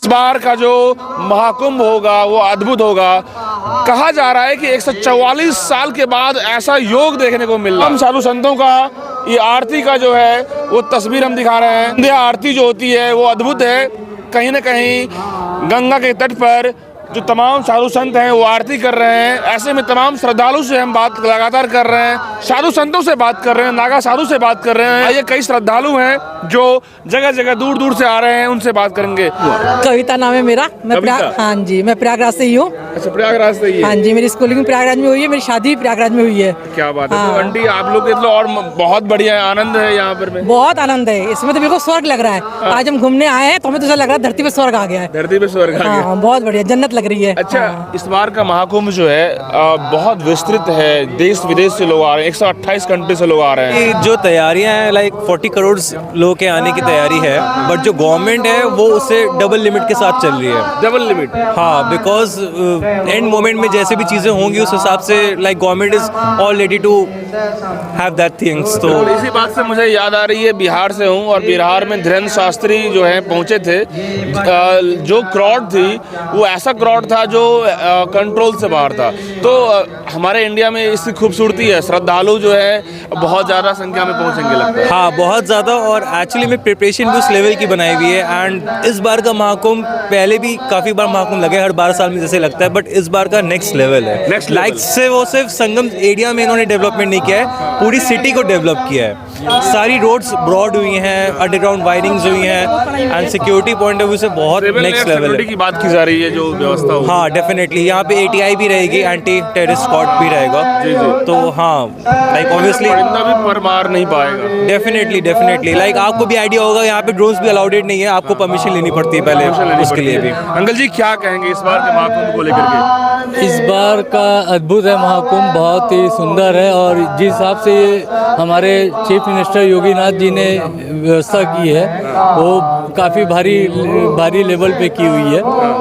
बार का जो महाकुंभ होगा वो अद्भुत होगा। कहा जा रहा है कि 144 साल के बाद ऐसा योग देखने को मिल रहा है। हम साधु संतों का ये आरती का जो है वो तस्वीर हम दिखा रहे हैं। संध्या आरती जो होती है वो अद्भुत है। कहीं ना कहीं गंगा के तट पर जो तमाम साधु संत हैं वो आरती कर रहे हैं। ऐसे में तमाम श्रद्धालु से हम बात लगातार कर रहे हैं, साधु संतों से बात कर रहे हैं, नागा साधु से बात कर रहे हैं। ये कई श्रद्धालु हैं जो जगह जगह दूर दूर से आ रहे हैं, उनसे बात करेंगे। कविता नाम है मेरा। हाँ जी, मैं प्रयागराज से ही हूँ। अच्छा, प्रयागराज से ही? हाँ जी, मेरी स्कूलिंग प्रयागराज में हुई है, मेरी शादी भी प्रयागराज में हुई है। क्या बात है। तो आंटी आप लोग के तो और बहुत बढ़िया आनंद है यहाँ पर में। बहुत आनंद है इसमें, तो बिल्कुल स्वर्ग लग रहा है। आज हम घूमने आए हैं तो हमें तो ऐसा लग रहा है धरती पे स्वर्ग आ गया है। धरती पे स्वर्ग आ गया। हाँ, बहुत बढ़िया, जन्नत लग रही है। अच्छा, इस बार का महाकुंभ जो है बहुत विस्तृत है। देश विदेश से लोग आ रहे हैं, 128 कंट्री से लोग आ रहे हैं। जो तैयारियां हैं लाइक 40 करोड़ लोगों के आने की तैयारी है, बट जो गवर्नमेंट है वो उससे डबल लिमिट के साथ चल रही है। Double limit? हाँ, बिकॉज एंड मोमेंट में जैसे भी चीज़ें होंगी उस हिसाब से like government is all ready to have that things. तो इसी बात से मुझे याद आ रही है, बिहार से हूँ और बिहार में धीरेन्द्र शास्त्री जो है पहुँचे थे। जो क्राउड थी वो ऐसा क्राउड था जो कंट्रोल से बाहर था। तो हमारे इंडिया में इसकी खूबसूरती है, श्रद्धालु जो है बहुत ज़्यादा संख्या में पहुँचेंगे लगता है। हाँ, बहुत ज़्यादा। और एक्चुअली में प्रिपरेशन भी उस लेवल की बनाई हुई है। एंड इस बार का महाकुंभ, पहले भी काफ़ी बार महाकुंभ लगे, हर 12 साल में जैसे लगता है, बट इस बार का नेक्स्ट लेवल है। लाइक से वो सिर्फ संगम एरिया में इन्होंने डेवलपमेंट नहीं किया है, पूरी सिटी को डेवलप किया है। सारी रोड्स ब्रॉड हुई हैं, अंडरग्राउंड वायरिंग्स हुई हैं, and security point of view से बहुत नेक्स्ट लेवल है। की बात की जा रही है जो व्यवस्था हो। हाँ, डेफिनेटली यहाँ पे ATI भी रहेगी, एंटी टेररिस्ट स्क्वाड भी रहेगा। जी जी। तो हाँ, लाइक ऑब्वियसली भी पर मार नहीं पाएगा। डेफिनेटली लाइक आपको भी आइडिया होगा यहाँ पे ड्रोन्स भी अलाउडेड नहीं है, आपको परमिशन लेनी पड़ती है पहले उसके लिए भी। अंकल जी क्या कहेंगे इस बार के महाकुंभ को लेकर के? इस बार का अद्भुत है महाकुंभ, बहुत ही सुंदर है। और जिस हिसाब से हमारे चीफ मिनिस्टर योगीनाथ जी ने व्यवस्था की है वो काफ़ी भारी लेवल पे की हुई है।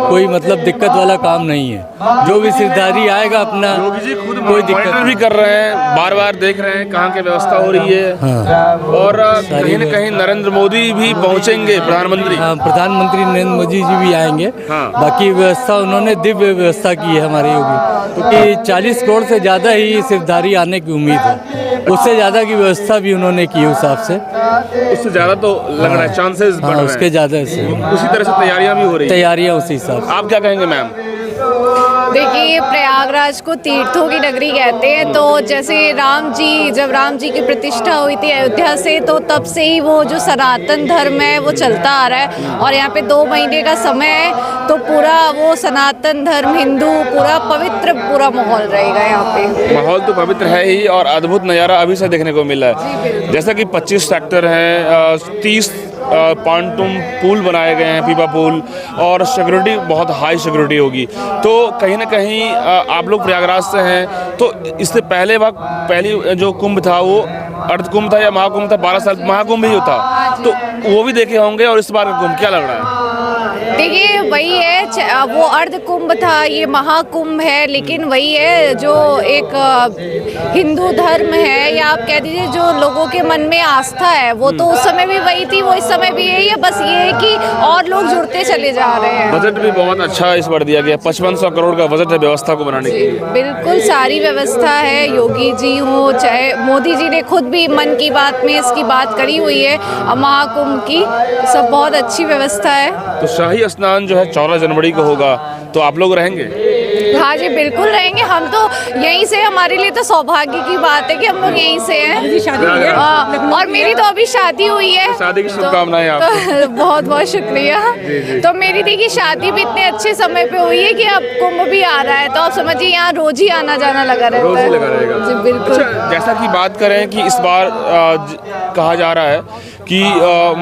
कोई मतलब दिक्कत वाला काम नहीं है। जो भी सिरदारी आएगा अपना, योगी जी खुद कोई दिक्कत भी कर रहे हैं, बार बार देख रहे हैं कहाँ की व्यवस्था हो रही है। हाँ। और कहीं न कहीं नरेंद्र मोदी भी पहुँचेंगे, प्रधानमंत्री। हाँ, प्रधानमंत्री नरेंद्र मोदी जी भी आएंगे। हाँ। बाकी व्यवस्था उन्होंने दिव्य व्यवस्था की है हमारे योगी, क्योंकि 40 करोड़ से ज़्यादा ही सिरदारी आने की उम्मीद है। उससे ज़्यादा की व्यवस्था भी उन्होंने की उस हिसाब से। उससे ज़्यादा तो लग रहा है, चांसेस बढ़ रहे हैं। उसके ज़्यादा से उसी तरह से तैयारियां भी हो रही हैं। तैयारियाँ उसी हिसाब से। आप क्या कहेंगे मैम? देखिए, प्रयागराज को तीर्थों की नगरी कहते हैं। तो जैसे जब राम जी की प्रतिष्ठा हुई थी अयोध्या से, तो तब से ही वो जो सनातन धर्म है वो चलता आ रहा है। और यहाँ पे 2 महीने का समय है, तो पूरा वो सनातन धर्म, हिंदू, पूरा पवित्र पूरा माहौल रहेगा यहाँ पे। माहौल तो पवित्र है ही, और अद्भुत नज़ारा अभी से देखने को मिला है। जैसा कि 25 सेक्टर हैं, 30 पॉन्टून पुल बनाए गए हैं, पीपा पुल, और सिक्योरिटी बहुत हाई सिक्योरिटी होगी। तो कहीं ना कहीं आप लोग प्रयागराज से हैं, तो इससे पहली जो कुंभ था वो अर्ध कुंभ था या महाकुंभ था? 12 साल महाकुंभ ही होता, तो वो भी देखे होंगे। और इस बार का कुंभ क्या लग रहा है? देखिए, वही है, वो अर्ध कुंभ था, ये महाकुंभ है। लेकिन वही है, जो एक हिंदू धर्म है, या आप कह दीजिए जो लोगों के मन में आस्था है, वो तो उस समय भी वही थी, वो इस समय भी यही है। बस ये है कि और लोग जुड़ते चले जा रहे हैं। बजट भी बहुत अच्छा इस बार दिया गया, 5500 करोड़ का बजट है व्यवस्था को बनाने के लिए। बिल्कुल सारी व्यवस्था है। योगी जी हो चाहे मोदी जी ने खुद भी मन की बात में इसकी बात करी हुई है, महाकुंभ की। सब बहुत अच्छी व्यवस्था है। तो शाही स्नान जो है 14 जनवरी को होगा, तो आप लोग रहेंगे? हाँ जी, बिल्कुल रहेंगे। हम तो यहीं से, हमारे लिए तो सौभाग्य की बात है कि हम लोग यहीं से हैं। और मेरी तो अभी शादी हुई है। शादी की शुभकामनाएं आपको। बहुत बहुत शुक्रिया। तो मेरी देखिए शादी भी इतने अच्छे समय पे हुई है कि अब कुंभ भी आ रहा है, तो आप समझिए यहाँ रोज ही आना जाना लगा रहता है। रोज ही लगा रहेगा जी बिल्कुल। अच्छा, जैसा कि बात करें कि इस बार कहा जा रहा है कि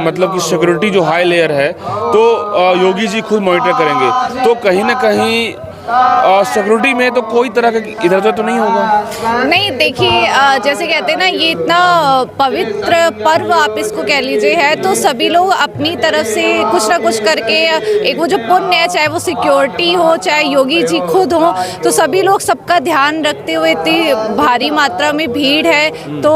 मतलब कि सिक्योरिटी जो हाई लेयर है, तो योगी जी खुद मॉनिटर करेंगे, तो कहीं ना कहीं सिक्योरिटी में तो कोई तरह का इधर उधर तो नहीं होगा? नहीं, देखिए, जैसे कहते हैं ना, ये इतना पवित्र पर्व आप इसको कह लीजिए है, तो सभी लोग अपनी तरफ से कुछ ना कुछ करके, एक वो जो पुण्य है, चाहे वो सिक्योरिटी हो चाहे योगी जी खुद हो, तो सभी लोग सबका ध्यान रखते हुए इतनी भारी मात्रा में भीड़ है, तो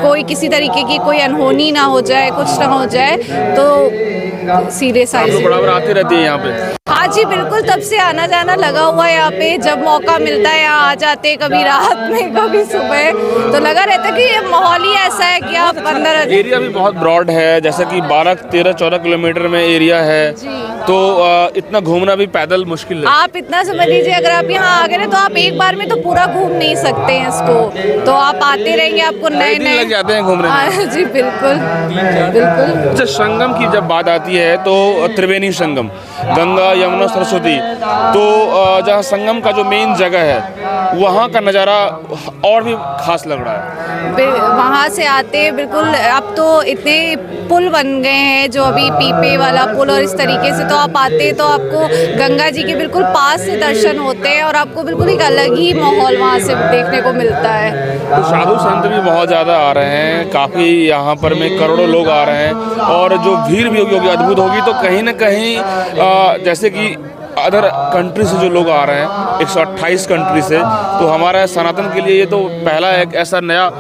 कोई किसी तरीके की कोई अनहोनी ना हो जाए, कुछ ना हो जाए, तो सीरियस आप लोग बराबर आती रहती है यहाँ पे? हाँ जी बिल्कुल, तब से आना जाना लगा हुआ है यहाँ पे। जब मौका मिलता है यहाँ आ जाते हैं, कभी रात में कभी सुबह, तो लगा रहता है कि ये माहौल ही ऐसा है कि आप अंदर। एरिया भी बहुत ब्रॉड है, जैसे कि 12, 13, 14 किलोमीटर में एरिया है, तो इतना घूमना भी पैदल मुश्किल है। आप इतना समझ लीजिए, अगर आप यहाँ आ गए ना तो आप एक बार में तो पूरा घूम नहीं सकते हैं इसको, तो आप आते रहेंगे, आपको नए दिन नए लग जाते हैं घूमने में। हाँ जी बिल्कुल बिल्कुल। अच्छा, संगम की जब बात आती है तो त्रिवेणी संगम, गंगा यमुना सरस्वती, तो जहाँ संगम का जो मेन जगह है वहाँ का नज़ारा और भी खास लग रहा है। वहाँ से आते हैं बिल्कुल। अब तो इतने पुल बन गए हैं, जो अभी पीपे वाला पुल, और इस तरीके से तो आप आते हैं तो आपको गंगा जी के बिल्कुल पास से दर्शन होते हैं, और आपको बिल्कुल एक अलग ही माहौल वहाँ से देखने को मिलता है। तो साधु संत भी बहुत ज़्यादा आ रहे हैं, काफ़ी यहाँ पर में करोड़ों लोग आ रहे हैं, और जो भीड़ भी होगी अद्भुत होगी। तो कहीं ना कहीं जैसे कि अदर कंट्री से जो लोग आ रहे हैं, 128 कंट्री से, तो हमारा सनातन के लिए ये तो पहला एक ऐसा नया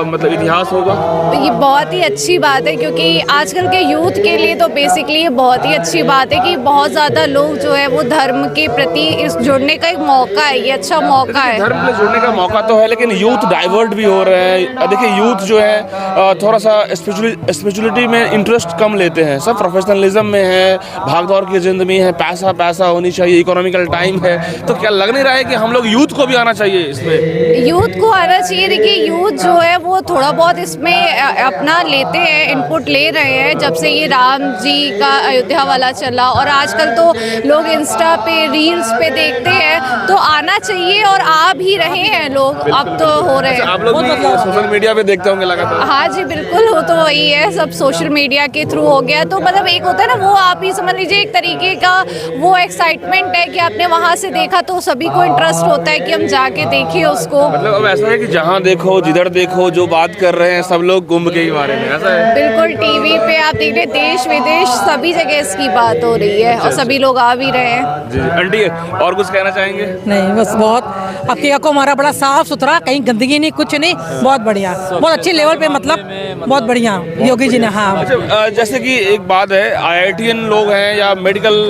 मतलब इतिहास होगा। तो ये बहुत ही अच्छी बात है, क्योंकि आजकल के यूथ के लिए तो बेसिकली ये बहुत ही अच्छी बात है कि बहुत ज़्यादा लोग जो है वो धर्म के प्रति इस जुड़ने का एक मौका है, ये अच्छा मौका है। धर्म से जुड़ने का मौका तो है, लेकिन यूथ डाइवर्ट भी हो रहे हैं। देखिए, यूथ जो है थोड़ा सा स्पिरिचुअलिटी में इंटरेस्ट कम लेते हैं, सब प्रोफेशनलिज्म में है, भागदौड़ की जिंदगी है, पैसा पैसा होनी चाहिए, इकोनॉमिकल टाइम है। तो क्या लग नहीं रहा है कि हम लोग यूथ को भी आना चाहिए इसमें? यूथ को आना चाहिए। देखिए, यूथ जो है वो थोड़ा बहुत इसमें अपना लेते हैं, इनपुट ले रहे हैं, जब से ये राम जी का अयोध्या वाला चला, और आजकल तो लोग इंस्टा पे रील्स पे देखते हैं, तो आना चाहिए, और आ भी रहे हैं लोग, अब तो हो रहे हैं। आप लोग भी सोशल मीडिया पे देखते होंगे लगातार? हाँ जी बिल्कुल, वो तो वही है, सब सोशल मीडिया के थ्रू हो गया। तो मतलब एक होता है ना, वो आप ही समझ लीजिए एक तरीके का वो एक्साइटमेंट है कि आपने वहाँ से देखा, तो सभी को इंटरेस्ट होता है कि हम जाके देखें उसको। मतलब अब ऐसा है कि जहाँ देखो, जिधर देखो, जो बात कर रहे हैं सब लोग कुंभ के ही बारे में, ऐसा है? बिल्कुल, टीवी पे आप देख रहे, देश विदेश सभी जगह इसकी बात हो रही है, और सभी लोग आ भी रहे हैं। जी आंटी, और कुछ कहना चाहेंगे? नहीं, बस बहुत आपके यहाँ को हमारा बड़ा साफ सुथरा, कहीं गंदगी नहीं, कुछ नहीं, बहुत बढ़िया, बहुत अच्छे लेवल पे, मतलब बहुत बढ़िया योगी जी ने। हाँ, अच्छा, जैसे कि एक बात है, IITian लोग हैं या मेडिकल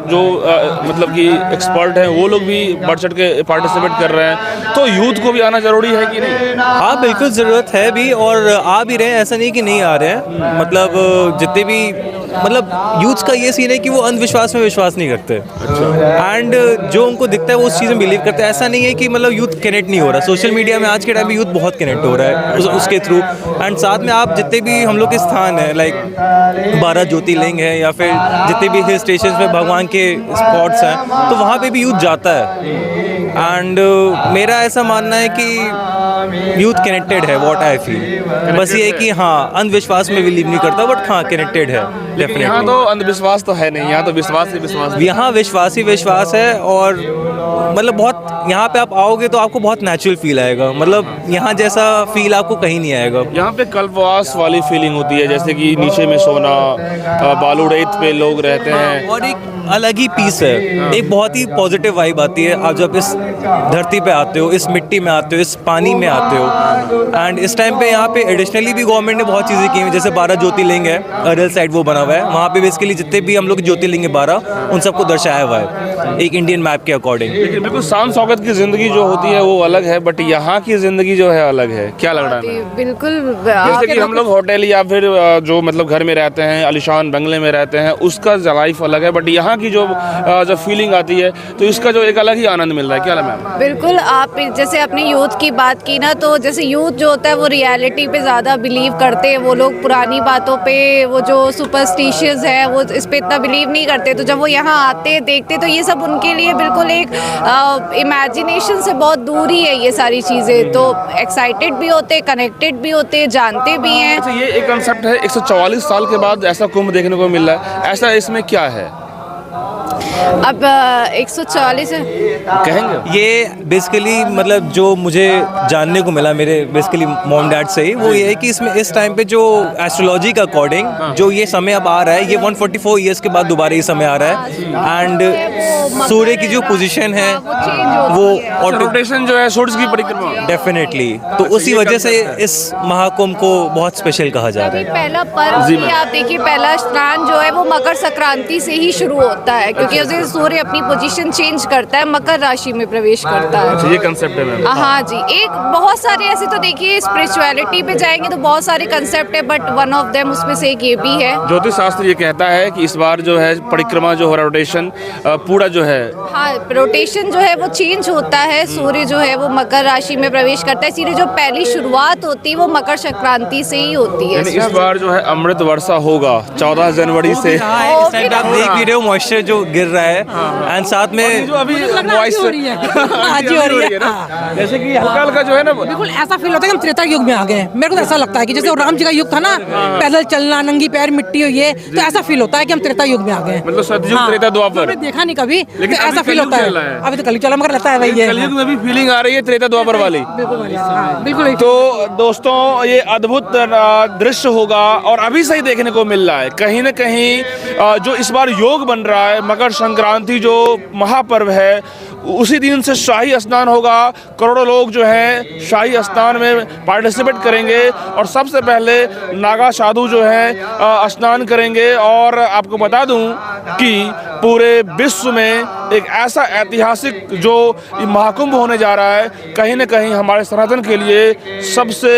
जो मतलब कि एक्सपर्ट हैं, वो लोग भी बढ़ चढ़ के पार्टिसिपेट कर रहे हैं, तो यूथ को भी आना जरूरी है कि नहीं? हाँ बिल्कुल ज़रूरत है भी, और आ भी रहे हैं, ऐसा नहीं कि नहीं आ रहे हैं। मतलब जितने भी मतलब यूथ का ये सीन है कि वो अंधविश्वास में विश्वास नहीं करते, एंड जो उनको दिखता है वो उस चीज़ में बिलीव करते हैं। ऐसा नहीं है कि मतलब यूथ कनेक्ट नहीं हो रहा, सोशल मीडिया में आज के टाइम में यूथ बहुत कनेक्ट हो रहा है उसके थ्रू। एंड साथ में आप जितने भी हम लोग के स्थान है, लाइक 12 ज्योतिर्लिंग है, या फिर जितने भी हिल स्टेशन पे भगवान के स्पॉट्स हैं, तो वहाँ पे भी यूथ जाता है। एंड मेरा ऐसा मानना है कि यूथ कनेक्टेड है, व्हाट आई फील। बस ये है कि हाँ, अंधविश्वास में बिलीव नहीं करता, बट हाँ कनेक्टेड है डेफिनेटली। यहाँ तो अंधविश्वास तो है नहीं, यहाँ तो विश्वास ही विश्वास है। यहाँ विश्वास ही विश्वास है, और मतलब बहुत यहाँ पे आप आओगे तो आपको बहुत नेचुरल फील आएगा, मतलब यहाँ जैसा फील आपको कहीं नहीं आएगा। यहाँ पे कल्पवास वाली फीलिंग होती है, जैसे कि नीचे में सोना, बालू रेत पे लोग रहते हैं, और एक अलग ही पीस है, एक बहुत ही पॉजिटिव वाइब आती है आप जब इस धरती पे आते हो, इस मिट्टी में आते हो, इस पानी में आते हो। एंड इस टाइम पे यहाँ पे एडिशनली भी गवर्नमेंट ने बहुत चीज़ें की हैं, जैसे 12 ज्योतिर्लिंग है, अरल साइड वो बना हुआ है, वहाँ पे बेसिकली जितने भी हम लोग ज्योतिर्लिंग है 12, उन सबको दर्शाया हुआ है एक इंडियन मैप के अकॉर्डिंग। लेकिन बिल्कुल शान शौकत की जिंदगी जो होती है वो अलग है, बट यहाँ की जिंदगी जो है अलग है। क्या लग रहा है? बिल्कुल, जैसे कि हम लोग होटल या फिर जो मतलब घर में रहते हैं, आलीशान बंगले में रहते हैं, उसका लाइफ अलग है, बट यहाँ की जो फीलिंग आती है, तो इसका जो एक अलग ही आनंद मिल रहा है। क्या लग रहा है? बिल्कुल, आप जैसे अपने यूथ की बात की ना, तो जैसे यूथ जो होता है वो रियलिटी पे ज़्यादा बिलीव करते हैं, वो लोग पुरानी बातों पे, वो जो सुपरस्टिशियस है वो इस पे इतना बिलीव नहीं करते। तो जब वो यहाँ आते हैं, देखते, तो ये सब उनके लिए बिल्कुल एक इमेजिनेशन से बहुत दूर ही है ये सारी चीज़ें। तो एक्साइटेड भी होते, कनेक्टेड भी होते, जानते भी हैं। अच्छा, ये एक कंसेप्ट है, 144 साल के बाद ऐसा कुंभ देखने को मिल रहा है, ऐसा इसमें क्या है? अब 144 कहेंगे ये बेसिकली मतलब जो मुझे जानने को मिला मेरे बेसिकली मॉम डैड से ही, वो ये है कि इसमें इस टाइम पे जो एस्ट्रोलॉजी का अकॉर्डिंग जो ये समय अब आ रहा है, ये 144 ईयर्स के बाद दोबारा ये समय आ रहा है। एंड सूर्य की जो पोजीशन है वो रोटेशन जो है सूर्य की परिक्रमा डेफिनेटली। तो उसी वजह से इस महाकुंभ को बहुत स्पेशल कहा जा रहा है। पहला पर्व भी आप देखिए, पहला स्नान जो है वो मकर संक्रांति से ही शुरू होता है, क्योंकि उस दिन सूर्य अपनी पोजीशन चेंज करता है, मकर राशि में प्रवेश करता है। ये कंसेप्ट है मैम। हाँ जी, एक बहुत सारे ऐसे तो देखिए स्पिरिचुअलिटी पे जाएंगे तो बहुत सारे कंसेप्ट है, बट वन ऑफ देम उसमें से एक ये भी है। ज्योतिष शास्त्र ये कहता है कि इस बार जो है परिक्रमा जो है रोटेशन पूरा जो है, हाँ, रोटेशन जो है वो चेंज होता है, सूर्य जो है वो मकर राशि में प्रवेश करता है, इसीलिए जो पहली शुरुआत होती है वो मकर संक्रांति से ही होती है। यानी इस बार जो है अमृत वर्षा होगा 14 जनवरी से। इस टाइम आप देख भी रहे हो मॉइस्चर जो गिर रहा है, एंड साथ में जो अभी आज हो रही है, आज हो रही है, हाँ। जैसे कि हल्का हल्का जो है ना, बिल्कुल ऐसा फील होता है कि हम त्रेता युग में आ गए हैं। मेरे को तो ऐसा लगता है कि जैसे वो राम जी का युग था ना, पैदल चलना, नंगी पैर मिट्टी हुई है, तो ऐसा फील होता है कि हम त्रेता युग में आ गए हैं। मतलब सतयुग त्रेता द्वापर। हमने देखा नहीं कभी, लेकिन तो अभी ऐसा फील कलयुग होता चल रहा है। है। अभी तो कलयुग चला, मगर लगता है वही है। कलयुग में भी फीलिंग आ रही है त्रेता द्वापर वाली। बिल्कुल। तो दोस्तों ये अद्भुत दृश्य होगा और अभी से ही देखने को मिल रहा है। कहीं न कहीं जो इस बार योग बन रहा है, मकर संक्रांति जो महापर्व है, उसी दिन से शाही स्नान होगा। करोड़ों लोग जो हैं शाही स्नान में पार्टिसिपेट करेंगे और सबसे पहले नागा साधु जो हैं स्नान करेंगे। और आपको बता दूं कि पूरे विश्व में एक ऐसा ऐतिहासिक जो महाकुंभ होने जा रहा है, कहीं न कहीं हमारे सनातन के लिए सबसे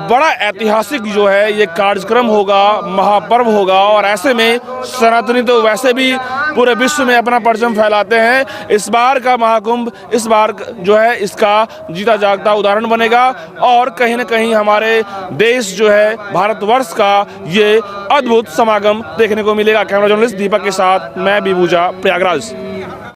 बड़ा ऐतिहासिक जो है ये कार्यक्रम होगा, महापर्व होगा। और ऐसे में सनातनी तो वैसे भी पूरे विश्व में अपना परचम फैलाते हैं। इस बार का महाकुंभ इस बार जो है इसका जीता जागता उदाहरण बनेगा और कहीं न कहीं हमारे देश जो है भारतवर्ष का ये अद्भुत समागम देखने को मिलेगा। कैमरा जर्नलिस्ट दीपक के साथ मैं विभूजा, प्रयागराज।